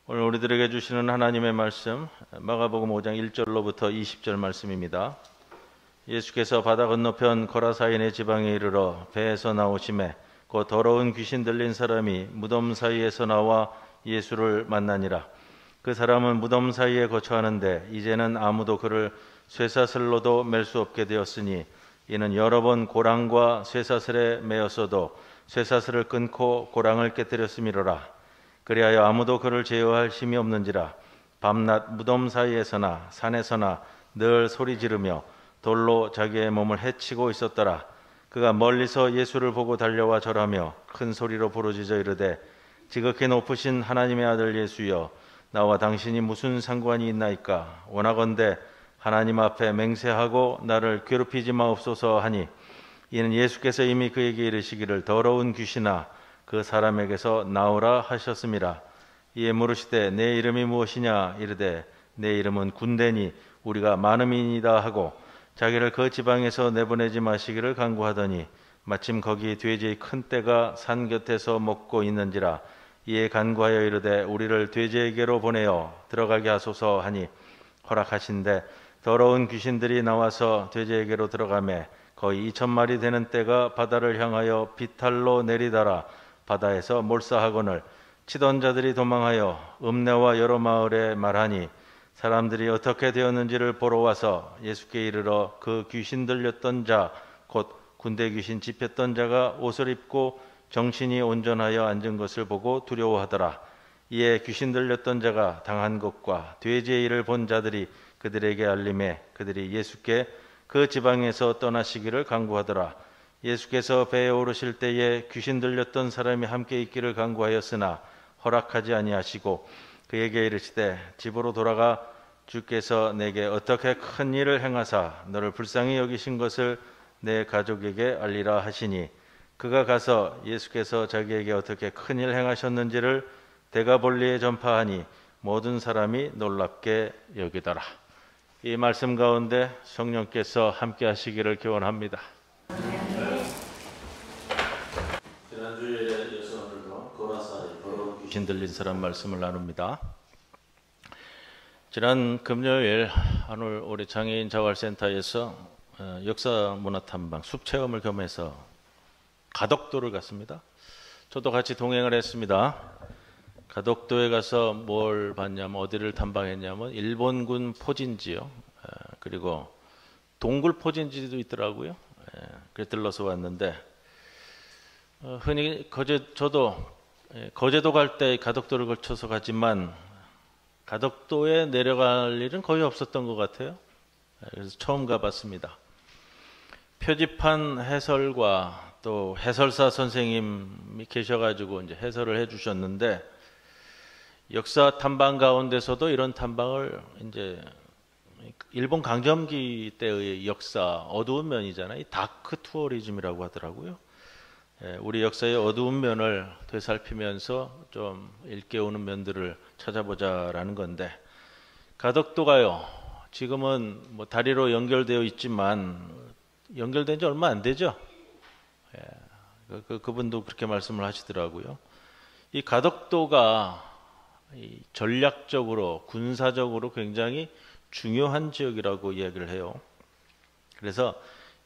오늘 우리들에게 주시는 하나님의 말씀 마가복음 5장 1절로부터 20절 말씀입니다. 예수께서 바다 건너편 거라사인의 지방에 이르러 배에서 나오심에 곧 더러운 귀신 들린 사람이 무덤 사이에서 나와 예수를 만나니라. 그 사람은 무덤 사이에 거처하는데 이제는 아무도 그를 쇠사슬로도 맬 수 없게 되었으니 이는 여러 번 고랑과 쇠사슬에 매었어도 쇠사슬을 끊고 고랑을 깨뜨렸음이로라. 그리하여 아무도 그를 제어할 힘이 없는지라. 밤낮 무덤 사이에서나 산에서나 늘 소리 지르며 돌로 자기의 몸을 해치고 있었더라. 그가 멀리서 예수를 보고 달려와 절하며 큰 소리로 부르짖어 이르되 지극히 높으신 하나님의 아들 예수여, 나와 당신이 무슨 상관이 있나이까? 원하건대 하나님 앞에 맹세하고 나를 괴롭히지 마옵소서 하니, 이는 예수께서 이미 그에게 이르시기를 더러운 귀신아 그 사람에게서 나오라 하셨음이라. 이에 물으시되 내 이름이 무엇이냐? 이르되 내 이름은 군대니 우리가 많음이니이다 하고 자기를 그 지방에서 내보내지 마시기를 간구하더니 마침 거기 돼지의 큰 떼가 산 곁에서 먹고 있는지라. 이에 간구하여 이르되 우리를 돼지에게로 보내어 들어가게 하소서 하니 허락하신대 더러운 귀신들이 나와서 돼지에게로 들어가매 거의 2,000마리 되는 떼가 바다를 향하여 비탈로 내리달아 바다에서 몰사하거늘 치던 자들이 도망하여 읍내와 여러 마을에 말하니 사람들이 어떻게 되었는지를 보러 와서 예수께 이르러 그 귀신 들렸던 자 곧 군대 귀신 집혔던 자가 옷을 입고 정신이 온전하여 앉은 것을 보고 두려워하더라. 이에 귀신 들렸던 자가 당한 것과 돼지의 일을 본 자들이 그들에게 알림해 그들이 예수께 그 지방에서 떠나시기를 간구하더라. 예수께서 배에 오르실 때에 귀신 들렸던 사람이 함께 있기를 간구하였으나 허락하지 아니하시고 그에게 이르시되 집으로 돌아가 주께서 내게 어떻게 큰 일을 행하사 너를 불쌍히 여기신 것을 내 가족에게 알리라 하시니, 그가 가서 예수께서 자기에게 어떻게 큰 일 행하셨는지를 데가볼리에 전파하니 모든 사람이 놀랍게 여기더라. 이 말씀 가운데 성령께서 함께 하시기를 기원합니다. 지난주에 이어서 오늘도 거라사이 더러운 귀신 들린 사람 말씀을 나눕니다. 지난 금요일 한울 우리 장애인 자활센터에서 역사문화탐방 숲체험을 겸해서 가덕도를 갔습니다. 저도 같이 동행을 했습니다. 가덕도에 가서 뭘 봤냐면 어디를 탐방했냐면 일본군 포진지요. 그리고 동굴 포진지도 있더라고요. 그래 들러서 왔는데 흔히 저도 거제도 갈 때 가덕도를 거쳐서 가지만 가덕도에 내려갈 일은 거의 없었던 것 같아요. 그래서 처음 가봤습니다. 표지판 해설과 또 해설사 선생님이 계셔가지고 이제 해설을 해주셨는데, 역사 탐방 가운데서도 이런 탐방을 이제 일본 강점기 때의 역사 어두운 면이잖아요. 다크 투어리즘이라고 하더라고요. 우리 역사의 어두운 면을 되살피면서 좀 일깨우는 면들을 찾아보자라는 건데, 가덕도가요 지금은 뭐 다리로 연결되어 있지만 연결된 지 얼마 안 되죠. 그분도 그렇게 말씀을 하시더라고요. 이 가덕도가 이 전략적으로 군사적으로 굉장히 중요한 지역이라고 이야기를 해요. 그래서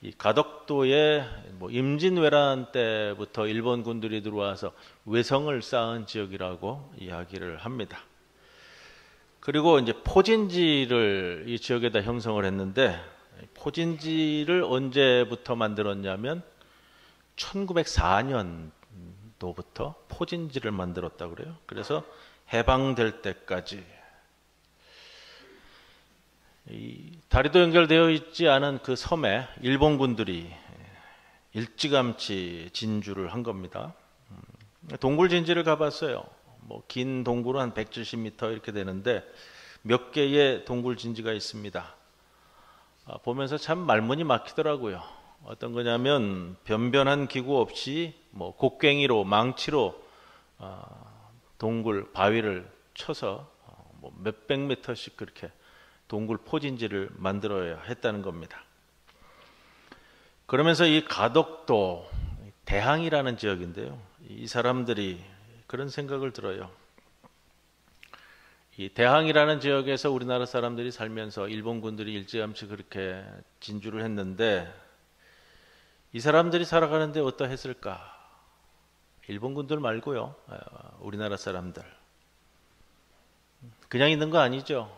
이 가덕도에 뭐 임진왜란 때부터 일본 군들이 들어와서 외성을 쌓은 지역이라고 이야기를 합니다. 그리고 이제 포진지를 이 지역에다 형성을 했는데, 포진지를 언제부터 만들었냐면 1904년도부터 포진지를 만들었다고 그래요. 그래서 해방될 때까지 이 다리도 연결되어 있지 않은 그 섬에 일본군들이 일찌감치 진주를 한 겁니다. 동굴 진지를 가봤어요. 뭐 긴 동굴은 한 170m 이렇게 되는데 몇 개의 동굴 진지가 있습니다. 보면서 참 말문이 막히더라고요. 어떤 거냐면 변변한 기구 없이 뭐 곡괭이로 망치로 동굴 바위를 쳐서 뭐 몇백 미터씩 그렇게 동굴 포진지를 만들어야 했다는 겁니다. 그러면서 이 가덕도 대항이라는 지역인데요, 이 사람들이 그런 생각을 들어요. 이 대항이라는 지역에서 우리나라 사람들이 살면서 일본군들이 일찌감치 그렇게 진주를 했는데 이 사람들이 살아가는데 어떠했을까? 일본군들 말고요. 우리나라 사람들. 그냥 있는 거 아니죠.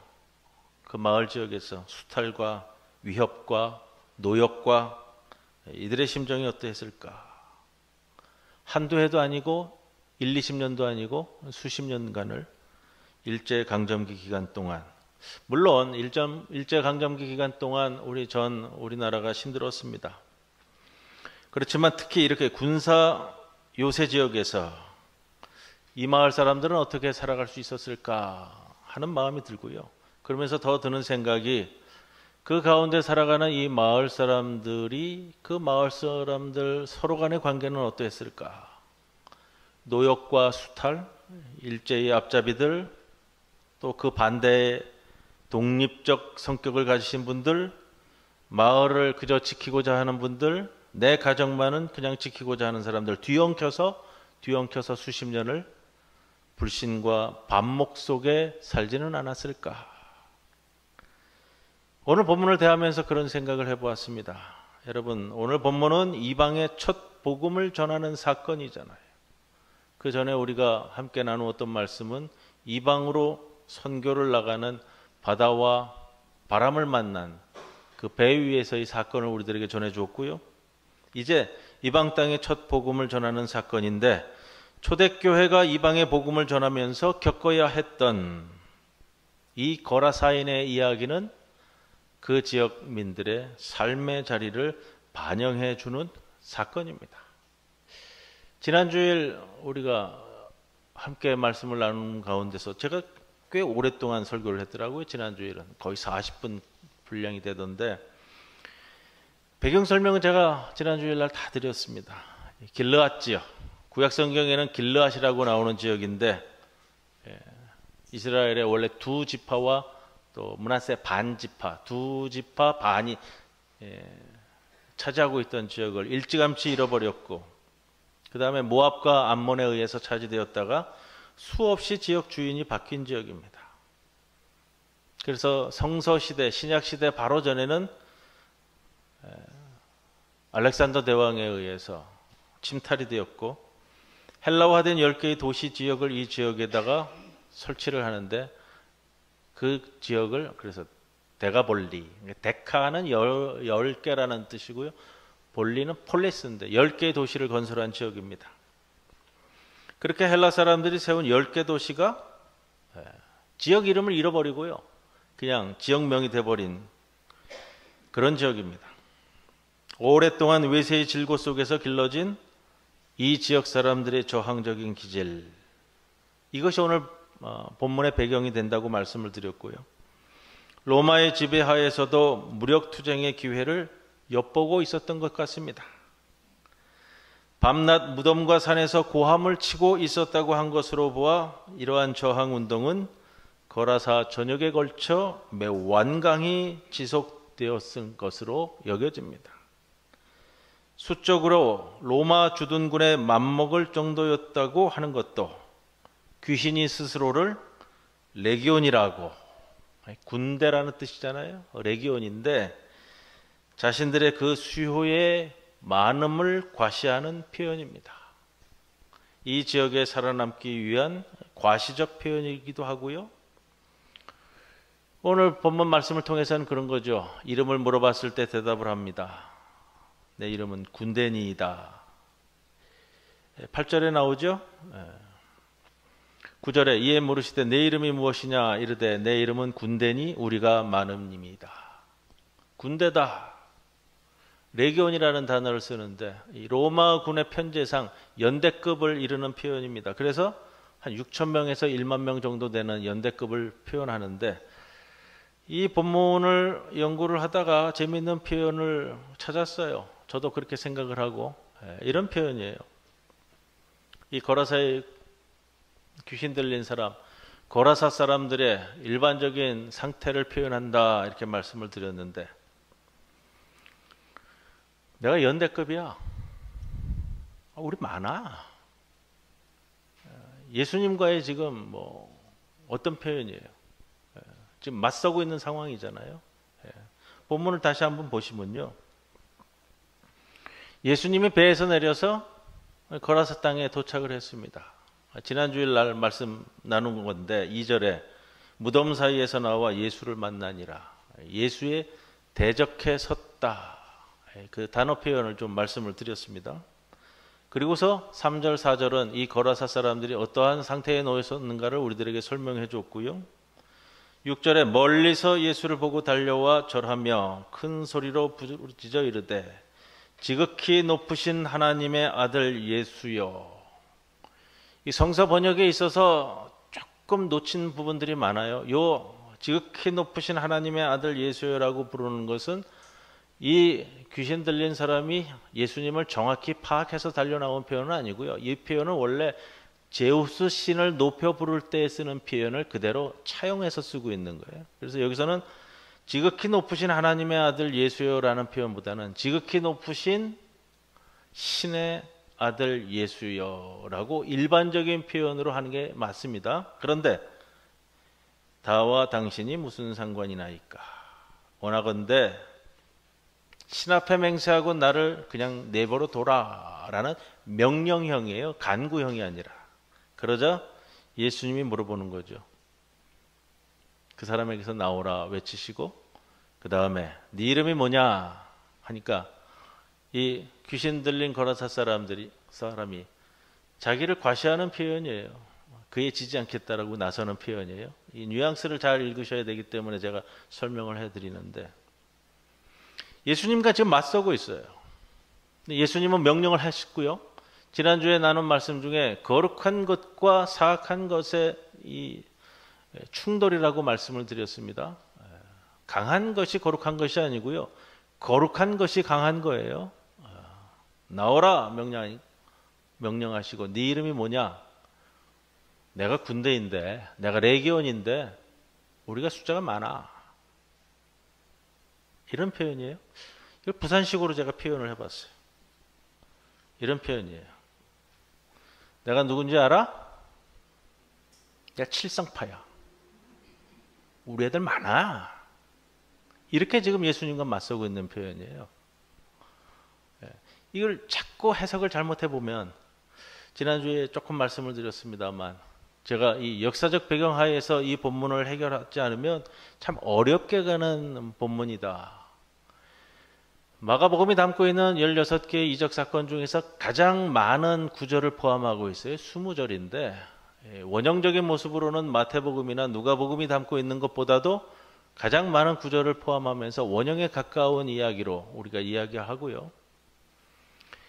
그 마을 지역에서 수탈과 위협과 노역과 이들의 심정이 어떠했을까? 한두 해도 아니고 1, 20년도 아니고 수십 년간을 일제강점기 기간 동안, 물론 일제강점기 기간 동안 우리나라가 힘들었습니다. 그렇지만 특히 이렇게 군사 요새 지역에서 이 마을 사람들은 어떻게 살아갈 수 있었을까 하는 마음이 들고요. 그러면서 더 드는 생각이 그 가운데 살아가는 이 마을 사람들이 그 마을 사람들 서로 간의 관계는 어떠했을까? 노역과 수탈, 일제의 앞잡이들, 또 그 반대의 독립적 성격을 가지신 분들, 마을을 그저 지키고자 하는 분들, 내 가정만은 그냥 지키고자 하는 사람들 뒤엉켜서 수십 년을 불신과 반목 속에 살지는 않았을까? 오늘 본문을 대하면서 그런 생각을 해보았습니다. 여러분, 오늘 본문은 이방의 첫 복음을 전하는 사건이잖아요. 그 전에 우리가 함께 나누었던 말씀은 이방으로 선교를 나가는 바다와 바람을 만난 그 배 위에서의 사건을 우리들에게 전해주었고요. 이제 이방 땅의 첫 복음을 전하는 사건인데 초대교회가 이방의 복음을 전하면서 겪어야 했던 이 거라사인의 이야기는 그 지역민들의 삶의 자리를 반영해 주는 사건입니다. 지난주일 우리가 함께 말씀을 나누는 가운데서 제가 꽤 오랫동안 설교를 했더라고요. 지난주일은 거의 40분 분량이 되던데 배경 설명은 제가 지난주일 날 다 드렸습니다. 길르앗 지역, 구약성경에는 길르앗이라고 나오는 지역인데 이스라엘의 원래 두 지파와 또 므낫세 반 지파, 두 지파 반이 차지하고 있던 지역을 일찌감치 잃어버렸고 그 다음에 모압과 암몬에 의해서 차지되었다가 수없이 지역 주인이 바뀐 지역입니다. 그래서 성서시대, 신약시대 바로 전에는 알렉산더 대왕에 의해서 침탈이 되었고 헬라화된 10개의 도시 지역을 이 지역에다가 설치를 하는데 그 지역을 그래서 데가볼리, 데카는 10개라는 뜻이고요. 볼리는 폴리스인데 10개의 도시를 건설한 지역입니다. 그렇게 헬라 사람들이 세운 10개 도시가 지역 이름을 잃어버리고요. 그냥 지역명이 돼버린 그런 지역입니다. 오랫동안 외세의 질고 속에서 길러진 이 지역 사람들의 저항적인 기질, 이것이 오늘 본문의 배경이 된다고 말씀을 드렸고요. 로마의 지배하에서도 무력투쟁의 기회를 엿보고 있었던 것 같습니다. 밤낮 무덤과 산에서 고함을 치고 있었다고 한 것으로 보아 이러한 저항운동은 거라사 전역에 걸쳐 매우 완강히 지속되었을 것으로 여겨집니다. 수적으로 로마 주둔군에 맞먹을 정도였다고 하는 것도 귀신이 스스로를 레기온이라고, 군대라는 뜻이잖아요. 레기온인데 자신들의 그 수요의 많음을 과시하는 표현입니다. 이 지역에 살아남기 위한 과시적 표현이기도 하고요. 오늘 본문 말씀을 통해서는 그런 거죠. 이름을 물어봤을 때 대답을 합니다. 내 이름은 군대니이다. 8절에 나오죠. 9절에 이에 물으시되 내 이름이 무엇이냐 이르되 내 이름은 군대니 우리가 많음님이다. 군대다. 레기온이라는 단어를 쓰는데 이 로마군의 편제상 연대급을 이르는 표현입니다. 그래서 한 6천 명에서 1만 명 정도 되는 연대급을 표현하는데 이 본문을 연구를 하다가 재미있는 표현을 찾았어요. 저도 그렇게 생각을 하고 이런 표현이에요. 이 거라사의 귀신 들린 사람, 거라사 사람들의 일반적인 상태를 표현한다 이렇게 말씀을 드렸는데 내가 연대급이야. 우리 많아. 예수님과의 지금 어떤 표현이에요? 지금 맞서고 있는 상황이잖아요. 본문을 다시 한번 보시면요. 예수님이 배에서 내려서 거라사 땅에 도착을 했습니다. 지난주일 날 말씀 나눈 건데 2절에 무덤 사이에서 나와 예수를 만나니라. 예수의 대적해 섰다. 그 단어 표현을 좀 말씀을 드렸습니다. 그리고서 3절, 4절은 이 거라사 사람들이 어떠한 상태에 놓여 있었는가를 우리들에게 설명해 줬고요. 6절에 멀리서 예수를 보고 달려와 절하며 큰 소리로 부르짖어 이르되 지극히 높으신 하나님의 아들 예수여. 이 성서 번역에 있어서 조금 놓친 부분들이 많아요. 요 지극히 높으신 하나님의 아들 예수여라고 부르는 것은 이 귀신 들린 사람이 예수님을 정확히 파악해서 달려나온 표현은 아니고요. 이 표현은 원래 제우스 신을 높여 부를 때 쓰는 표현을 그대로 차용해서 쓰고 있는 거예요. 그래서 여기서는 지극히 높으신 하나님의 아들 예수여라는 표현보다는 지극히 높으신 신의 아들 예수여라고 일반적인 표현으로 하는 게 맞습니다. 그런데 다와 당신이 무슨 상관이나이까? 원하건대 신 앞에 맹세하고 나를 그냥 내버려 둬라라는 명령형이에요. 간구형이 아니라. 그러자 예수님이 물어보는 거죠. 그 사람에게서 나오라 외치시고 그 다음에 네 이름이 뭐냐 하니까 이 귀신 들린 거라사 사람이 자기를 과시하는 표현이에요. 그에 지지 않겠다라고 나서는 표현이에요. 이 뉘앙스를 잘 읽으셔야 되기 때문에 제가 설명을 해드리는데 예수님과 지금 맞서고 있어요. 예수님은 명령을 하셨고요. 지난주에 나눈 말씀 중에 거룩한 것과 사악한 것의 이 충돌이라고 말씀을 드렸습니다. 강한 것이 거룩한 것이 아니고요. 거룩한 것이 강한 거예요. 나오라 명령하시고 네 이름이 뭐냐? 내가 군대인데 내가 레기온인데 우리가 숫자가 많아. 이런 표현이에요. 이걸 부산식으로 제가 표현을 해봤어요. 이런 표현이에요. 내가 누군지 알아? 내가 칠성파야. 우리 애들 많아. 이렇게 지금 예수님과 맞서고 있는 표현이에요. 이걸 자꾸 해석을 잘못해 보면 지난주에 조금 말씀을 드렸습니다만 제가 이 역사적 배경 하에서 이 본문을 해결하지 않으면 참 어렵게 가는 본문이다. 마가복음이 담고 있는 16개의 이적 사건 중에서 가장 많은 구절을 포함하고 있어요. 20절인데 원형적인 모습으로는 마태복음이나 누가복음이 담고 있는 것보다도 가장 많은 구절을 포함하면서 원형에 가까운 이야기로 우리가 이야기하고요.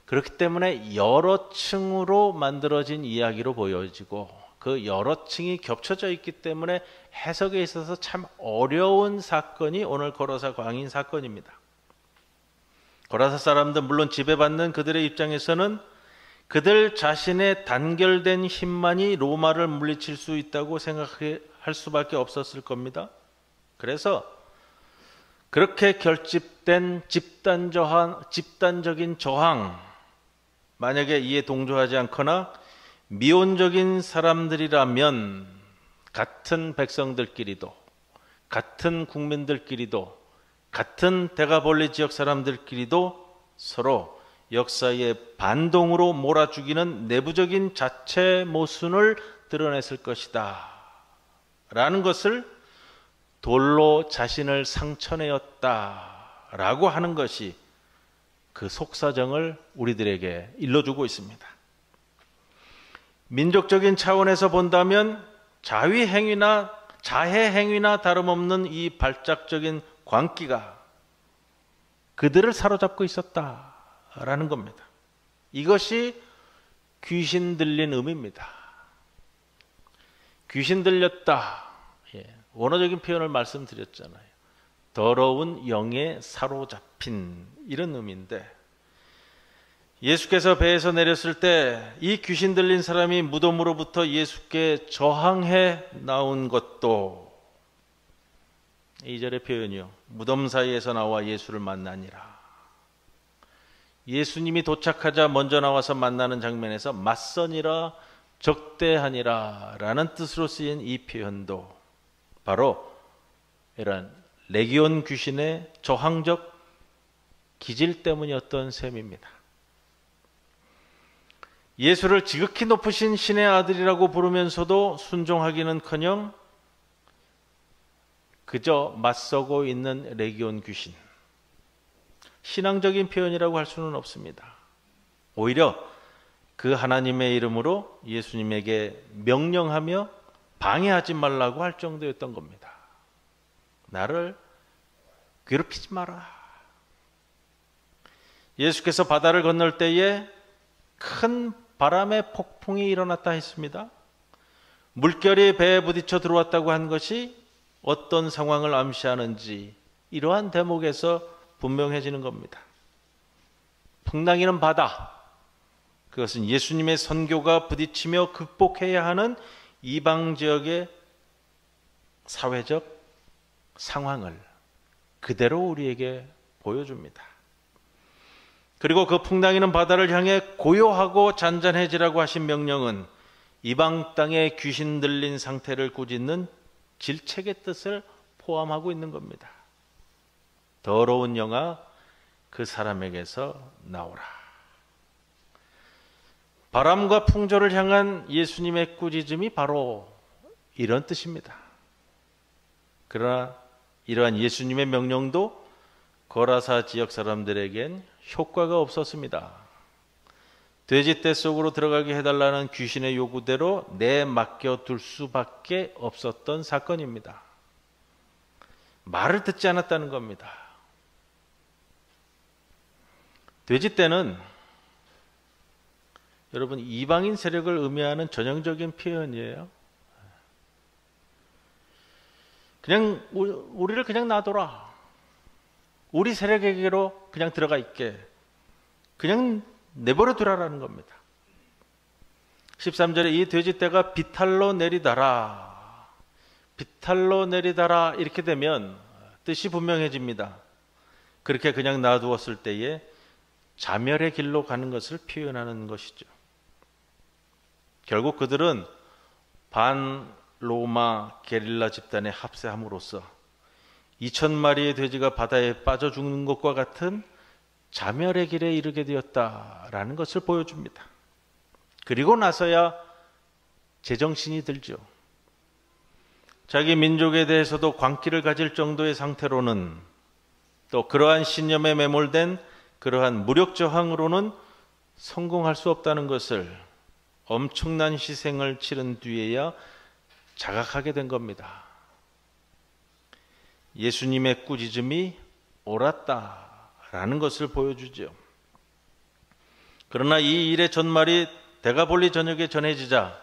그렇기 때문에 여러 층으로 만들어진 이야기로 보여지고 그 여러 층이 겹쳐져 있기 때문에 해석에 있어서 참 어려운 사건이 오늘 거라사 광인 사건입니다. 거라사 사람들 물론 지배받는 그들의 입장에서는 그들 자신의 단결된 힘만이 로마를 물리칠 수 있다고 생각할 수밖에 없었을 겁니다. 그래서 그렇게 결집된 집단적인 저항, 만약에 이에 동조하지 않거나 미온적인 사람들이라면 같은 백성들끼리도 같은 국민들끼리도 같은 데가볼리 지역 사람들끼리도 서로 역사의 반동으로 몰아죽이는 내부적인 자체 모순을 드러냈을 것이다 라는 것을 돌로 자신을 상처내었다 라고 하는 것이 그 속사정을 우리들에게 일러주고 있습니다. 민족적인 차원에서 본다면 자위행위나 자해행위나 다름없는 이 발작적인 광기가 그들을 사로잡고 있었다라는 겁니다. 이것이 귀신 들린 의미입니다. 귀신 들렸다. 원어적인 표현을 말씀드렸잖아요. 더러운 영에 사로잡힌 이런 의미인데 예수께서 배에서 내렸을 때 이 귀신 들린 사람이 무덤으로부터 예수께 저항해 나온 것도 2절의 표현이요. 무덤 사이에서 나와 예수를 만나니라. 예수님이 도착하자 먼저 나와서 만나는 장면에서 맞서니라, 적대하니라 라는 뜻으로 쓰인 이 표현도 바로 이런 레기온 귀신의 저항적 기질 때문이었던 셈입니다. 예수를 지극히 높으신 신의 아들이라고 부르면서도 순종하기는커녕 그저 맞서고 있는 레기온 귀신. 신앙적인 표현이라고 할 수는 없습니다. 오히려 그 하나님의 이름으로 예수님에게 명령하며 방해하지 말라고 할 정도였던 겁니다. 나를 괴롭히지 마라. 예수께서 바다를 건널 때에 큰 바람의 폭풍이 일어났다 했습니다. 물결이 배에 부딪혀 들어왔다고 한 것이 어떤 상황을 암시하는지 이러한 대목에서 분명해지는 겁니다. 풍랑이는 바다, 그것은 예수님의 선교가 부딪히며 극복해야 하는 이방 지역의 사회적 상황을 그대로 우리에게 보여줍니다. 그리고 그 풍랑이는 바다를 향해 고요하고 잔잔해지라고 하신 명령은 이방 땅에 귀신 들린 상태를 꾸짖는 질책의 뜻을 포함하고 있는 겁니다. 더러운 영아 그 사람에게서 나오라. 바람과 풍조를 향한 예수님의 꾸짖음이 바로 이런 뜻입니다. 그러나 이러한 예수님의 명령도 거라사 지역 사람들에겐 효과가 없었습니다. 돼지떼 속으로 들어가게 해달라는 귀신의 요구대로 내맡겨둘 수밖에 없었던 사건입니다. 말을 듣지 않았다는 겁니다. 돼지떼는 여러분 이방인 세력을 의미하는 전형적인 표현이에요. 그냥 우리를 그냥 놔둬라. 우리 세력에게로 그냥 들어가 있게. 그냥 내버려 두라라는 겁니다. 13절에 이 돼지떼가 비탈로 내리다라. 비탈로 내리다라 이렇게 되면 뜻이 분명해집니다. 그렇게 그냥 놔두었을 때에 자멸의 길로 가는 것을 표현하는 것이죠. 결국 그들은 반 로마 게릴라 집단에 합세함으로써 2,000마리의 돼지가 바다에 빠져 죽는 것과 같은 자멸의 길에 이르게 되었다라는 것을 보여줍니다. 그리고 나서야 제정신이 들죠. 자기 민족에 대해서도 광기를 가질 정도의 상태로는 또 그러한 신념에 매몰된 그러한 무력 저항으로는 성공할 수 없다는 것을 엄청난 희생을 치른 뒤에야 자각하게 된 겁니다. 예수님의 꾸짖음이 옳았다라는 것을 보여주죠. 그러나 이 일의 전말이 데가볼리 전역에 전해지자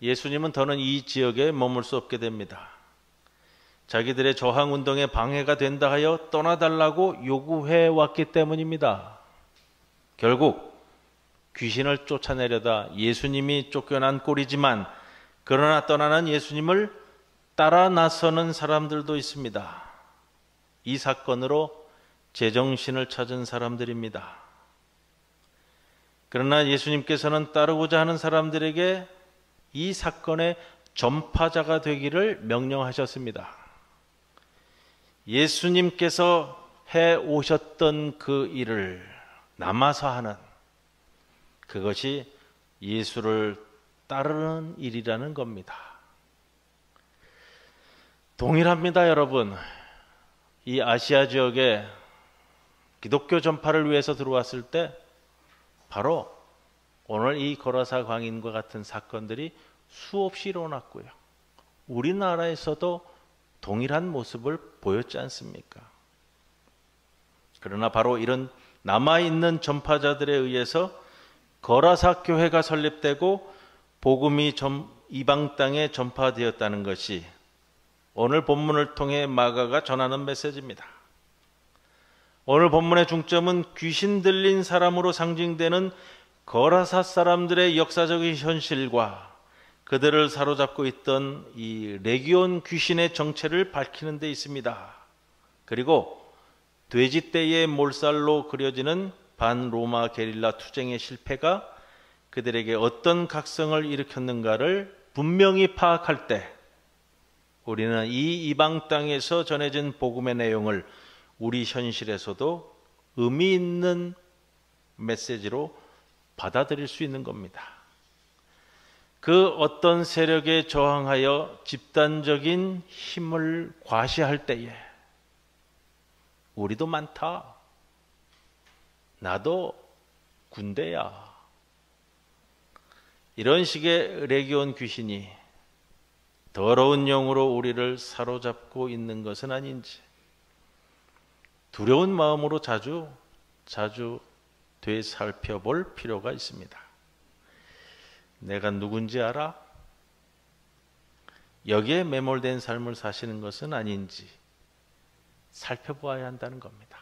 예수님은 더는 이 지역에 머물 수 없게 됩니다. 자기들의 저항운동에 방해가 된다 하여 떠나달라고 요구해 왔기 때문입니다. 결국 귀신을 쫓아내려다 예수님이 쫓겨난 꼴이지만 그러나 떠나는 예수님을 따라 나서는 사람들도 있습니다. 이 사건으로 제정신을 찾은 사람들입니다. 그러나 예수님께서는 따르고자 하는 사람들에게 이 사건의 전파자가 되기를 명령하셨습니다. 예수님께서 해 오셨던 그 일을 남아서 하는 그것이 예수를 따르는 일이라는 겁니다. 동일합니다, 여러분. 이 아시아 지역에 기독교 전파를 위해서 들어왔을 때 바로 오늘 이 거라사 광인과 같은 사건들이 수없이 일어났고요. 우리나라에서도 동일한 모습을 보였지 않습니까? 그러나 바로 이런 남아있는 전파자들에 의해서 거라사 교회가 설립되고 복음이 이방 땅에 전파되었다는 것이 오늘 본문을 통해 마가가 전하는 메시지입니다. 오늘 본문의 중점은 귀신 들린 사람으로 상징되는 거라사 사람들의 역사적인 현실과 그들을 사로잡고 있던 이 레기온 귀신의 정체를 밝히는 데 있습니다. 그리고 돼지떼의 몰살로 그려지는 반로마 게릴라 투쟁의 실패가 그들에게 어떤 각성을 일으켰는가를 분명히 파악할 때 우리는 이 이방 땅에서 전해진 복음의 내용을 우리 현실에서도 의미 있는 메시지로 받아들일 수 있는 겁니다. 그 어떤 세력에 저항하여 집단적인 힘을 과시할 때에 우리도 많다. 나도 군대야. 이런 식의 레기온 귀신이 더러운 영으로 우리를 사로잡고 있는 것은 아닌지 두려운 마음으로 자주 되살펴볼 필요가 있습니다. 내가 누군지 알아? 여기에 매몰된 삶을 사시는 것은 아닌지 살펴보아야 한다는 겁니다.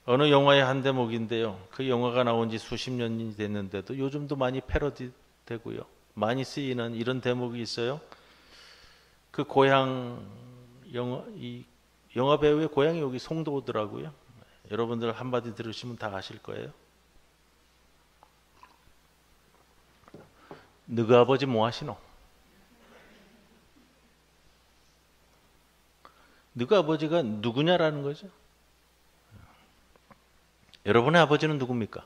어느 영화의 한 대목인데요. 그 영화가 나온 지 수십 년이 됐는데도 요즘도 많이 패러디되고요. 많이 쓰이는 이런 대목이 있어요. 그 고향 영화 배우의 고향이 여기 송도더라고요. 여러분들 한마디 들으시면 다 아실 거예요. 너희 아버지 뭐 하시노? 너희 아버지가 누구냐라는 거죠. 여러분의 아버지는 누굽니까?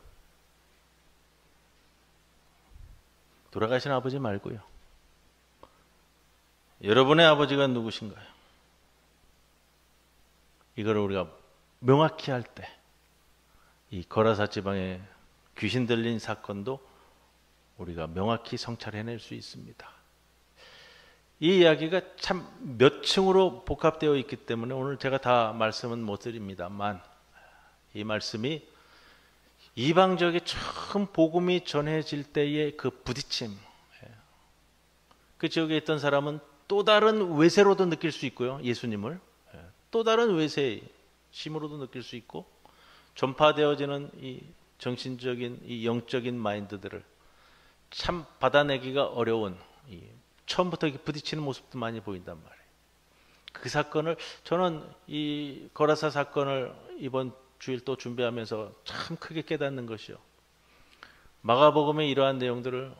돌아가신 아버지 말고요. 여러분의 아버지가 누구신가요? 이걸 우리가 명확히 할 때 이 거라사 지방에 귀신 들린 사건도 우리가 명확히 성찰해낼 수 있습니다. 이 이야기가 참 몇 층으로 복합되어 있기 때문에 오늘 제가 다 말씀은 못 드립니다만 이 말씀이 이방 지역에 처음 복음이 전해질 때의 그 부딪힘, 그 지역에 있던 사람은 또 다른 외세로도 느낄 수 있고요. 예수님을 또 다른 외세의 심으로도 느낄 수 있고 전파되어지는 이 정신적인 이 영적인 마인드들을 참 받아내기가 어려운 처음부터 이렇게 부딪히는 모습도 많이 보인단 말이에요. 그 사건을 저는 이 거라사 사건을 이번 주일 또 준비하면서 참 크게 깨닫는 것이요. 마가복음의 이러한 내용들을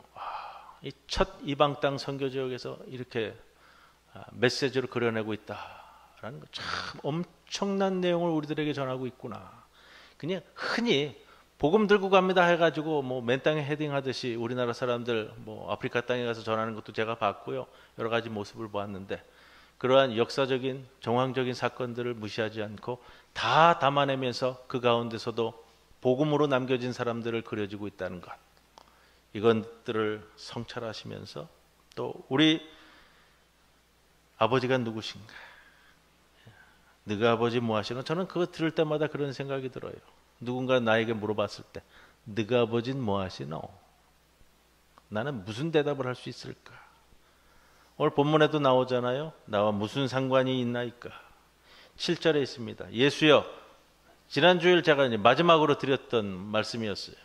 이 첫 이방 땅 선교 지역에서 이렇게 메시지로 그려내고 있다라는 거 참 엄청난 내용을 우리들에게 전하고 있구나. 그냥 흔히 복음 들고 갑니다 해가지고 뭐 맨 땅에 헤딩하듯이 우리나라 사람들 뭐 아프리카 땅에 가서 전하는 것도 제가 봤고요. 여러 가지 모습을 보았는데 그러한 역사적인 정황적인 사건들을 무시하지 않고 다 담아내면서 그 가운데서도 복음으로 남겨진 사람들을 그려지고 있다는 것, 이것들을 성찰하시면서 또 우리 아버지가 누구신가, 너희 아버지 뭐 하시나, 저는 그거 들을 때마다 그런 생각이 들어요. 누군가 나에게 물어봤을 때 너희 아버지는 뭐 하시노? 나는 무슨 대답을 할 수 있을까? 오늘 본문에도 나오잖아요. 나와 무슨 상관이 있나이까? 7절에 있습니다. 예수여, 지난주일 제가 마지막으로 드렸던 말씀이었어요.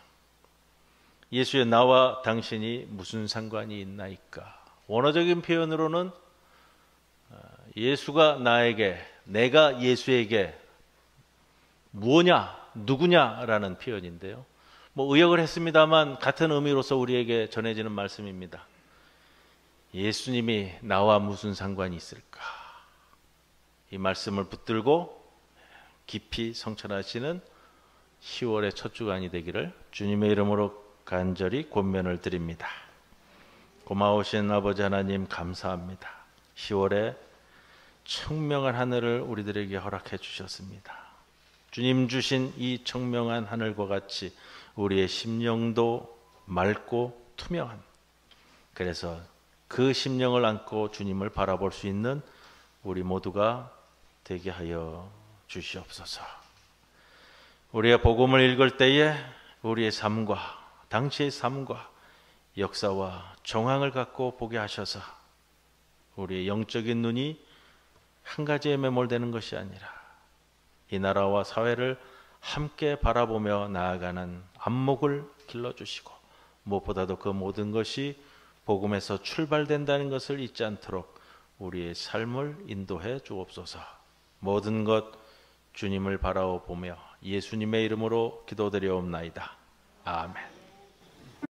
예수여, 나와 당신이 무슨 상관이 있나이까? 원어적인 표현으로는 예수가 나에게, 내가 예수에게 무엇냐, 누구냐라는 표현인데요. 뭐 의역을 했습니다만 같은 의미로서 우리에게 전해지는 말씀입니다. 예수님이 나와 무슨 상관이 있을까? 이 말씀을 붙들고 깊이 성찰하시는 10월의 첫 주간이 되기를 주님의 이름으로 간절히 권면을 드립니다. 고마우신 아버지 하나님 감사합니다. 10월에 청명한 하늘을 우리들에게 허락해 주셨습니다. 주님 주신 이 청명한 하늘과 같이 우리의 심령도 맑고 투명한, 그래서 그 심령을 안고 주님을 바라볼 수 있는 우리 모두가 되게 하여 주시옵소서. 우리가 복음을 읽을 때에 우리의 삶과 당시의 삶과 역사와 정황을 갖고 보게 하셔서 우리의 영적인 눈이 한 가지에 매몰되는 것이 아니라 이 나라와 사회를 함께 바라보며 나아가는 안목을 길러주시고 무엇보다도 그 모든 것이 복음에서 출발된다는 것을 잊지 않도록 우리의 삶을 인도해 주옵소서. 모든 것 주님을 바라보며 예수님의 이름으로 기도드려옵나이다. 아멘.